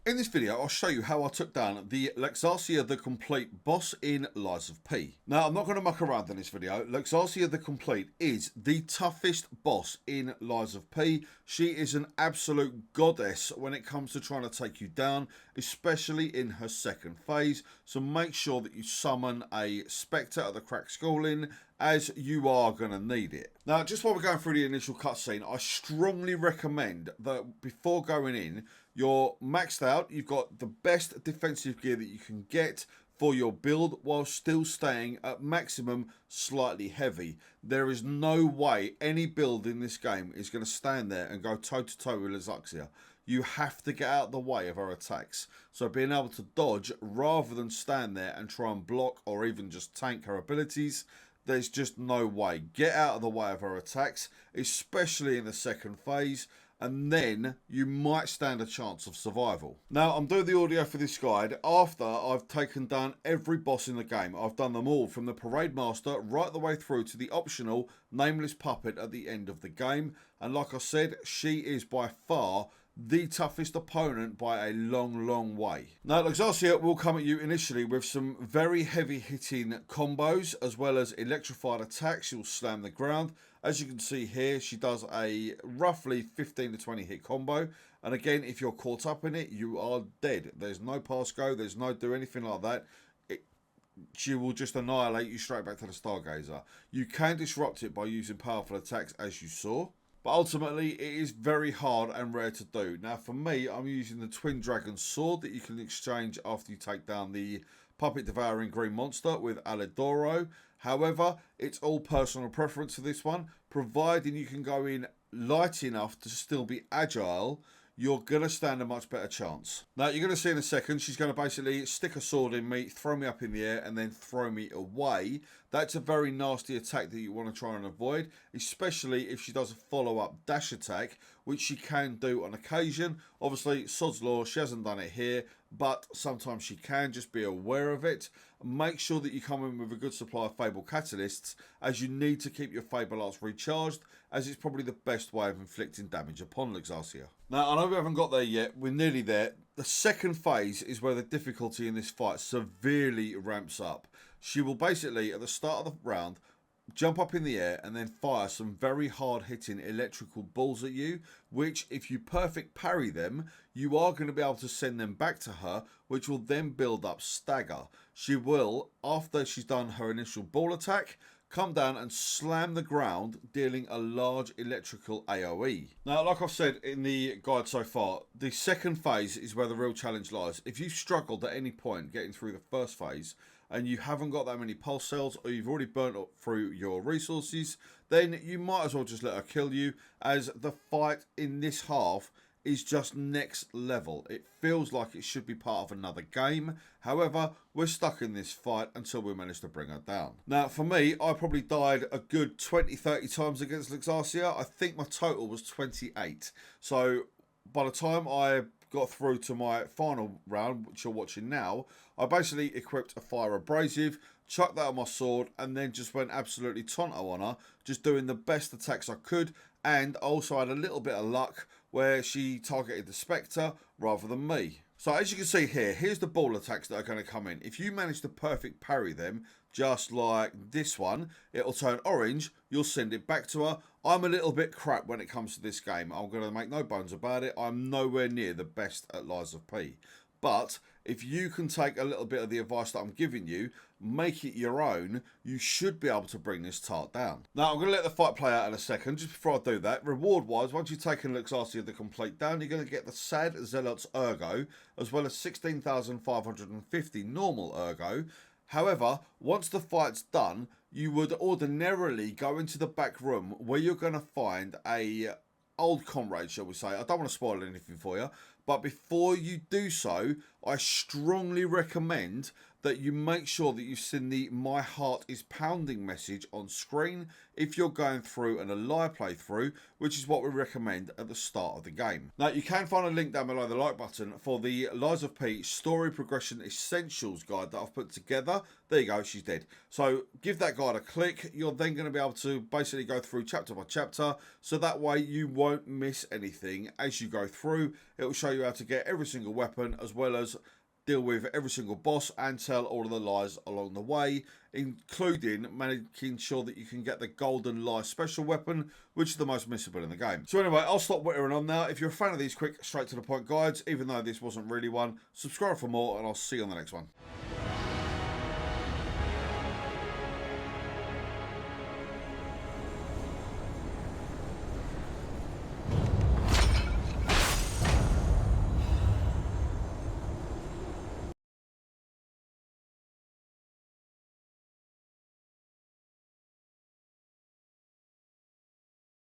In this video, I'll show you how I took down the Laxasia the Complete boss in Lies of P. Now, I'm not going to muck around in this video. Laxasia the Complete is the toughest boss in Lies of P. She is an absolute goddess when it comes to trying to take you down, especially in her second phase. So make sure that you summon a Spectre at the crack schooling, as you are going to need it. Now, just while we're going through the initial cutscene, I strongly recommend that before going in, you're maxed out, you've got the best defensive gear that you can get for your build while still staying at maximum slightly heavy. There is no way any build in this game is going to stand there and go toe to toe with Laxasia. You have to get out of the way of her attacks. So being able to dodge rather than stand there and try and block or even just tank her abilities, there's just no way. Get out of the way of her attacks, especially in the second phase, and then you might stand a chance of survival. Now, I'm doing the audio for this guide after I've taken down every boss in the game. I've done them all, from the Parade Master right the way through to the optional Nameless Puppet at the end of the game. And like I said, she is by far the toughest opponent by a long, long way. Now, Laxasia will come at you initially with some very heavy hitting combos as well as electrified attacks. She'll slam the ground. As you can see here, she does a roughly 15 to 20 hit combo. And again, if you're caught up in it, you are dead. There's no pass go, there's no do anything like that. She will just annihilate you straight back to the Stargazer. You can disrupt it by using powerful attacks, as you saw. But ultimately, it is very hard and rare to do. Now, for me, I'm using the Twin Dragon Sword that you can exchange after you take down the Puppet Devouring Green Monster with Alidoro. However, it's all personal preference for this one. Providing you can go in light enough to still be agile, you're going to stand a much better chance. Now, you're going to see in a second, she's going to basically stick a sword in me, throw me up in the air, and then throw me away. That's a very nasty attack that you want to try and avoid, especially if she does a follow-up dash attack, which she can do on occasion. Obviously, sod's law, she hasn't done it here, but sometimes she can. Just be aware of it. Make sure that you come in with a good supply of Fable Catalysts, as you need to keep your Fable Arts recharged, as it's probably the best way of inflicting damage upon Laxasia. Now, I know we haven't got there yet. We're nearly there. The second phase is where the difficulty in this fight severely ramps up. She will basically, at the start of the round, jump up in the air and then fire some very hard-hitting electrical balls at you, which, if you perfect parry them, you are going to be able to send them back to her, which will then build up stagger. She will, after she's done her initial ball attack, come down and slam the ground, dealing a large electrical AoE. Now, like I've said in the guide so far, the second phase is where the real challenge lies. If you've struggled at any point getting through the first phase, and you haven't got that many pulse cells, or you've already burnt up through your resources, then you might as well just let her kill you, as the fight in this half is just next level. It feels like it should be part of another game. However, we're stuck in this fight until we manage to bring her down. Now, for me, I probably died a good 20-30 times against Laxasia. I think my total was 28. So by the time I got through to my final round, which you're watching now, I basically equipped a fire abrasive, chucked that on my sword, and then just went absolutely tonto on her, just doing the best attacks I could. And also had a little bit of luck where she targeted the Spectre rather than me. So as you can see here, here's the ball attacks that are going to come in. If you manage to perfect parry them, just like this one, it'll turn orange, you'll send it back to her. I'm a little bit crap when it comes to this game. I'm going to make no bones about it. I'm nowhere near the best at Lies of P. But if you can take a little bit of the advice that I'm giving you, make it your own, you should be able to bring this tart down. Now, I'm going to let the fight play out in a second. Just before I do that, reward-wise, once you've taken Laxasia the Complete down, you're going to get the Sad Zealot's Ergo, as well as 16,550 normal Ergo. However, once the fight's done, you would ordinarily go into the back room where you're going to find a old comrade, shall we say. I don't want to spoil anything for you, but before you do so, I strongly recommend that you make sure that you send the "My Heart is Pounding" message on screen if you're going through an Alive playthrough, which is what we recommend at the start of the game. Now, you can find a link down below the like button for the Lies of P Story Progression Essentials guide that I've put together. There you go, she's dead. So give that guide a click. You're then going to be able to basically go through chapter by chapter, so that way you won't miss anything as you go through. It will show you how to get every single weapon, as well as deal with every single boss and tell all of the lies along the way, including making sure that you can get the golden lie special weapon, which is the most missable in the game. So anyway, I'll stop whittering on now. If you're a fan of these quick, straight to the point guides, even though this wasn't really one, subscribe for more and I'll see you on the next one.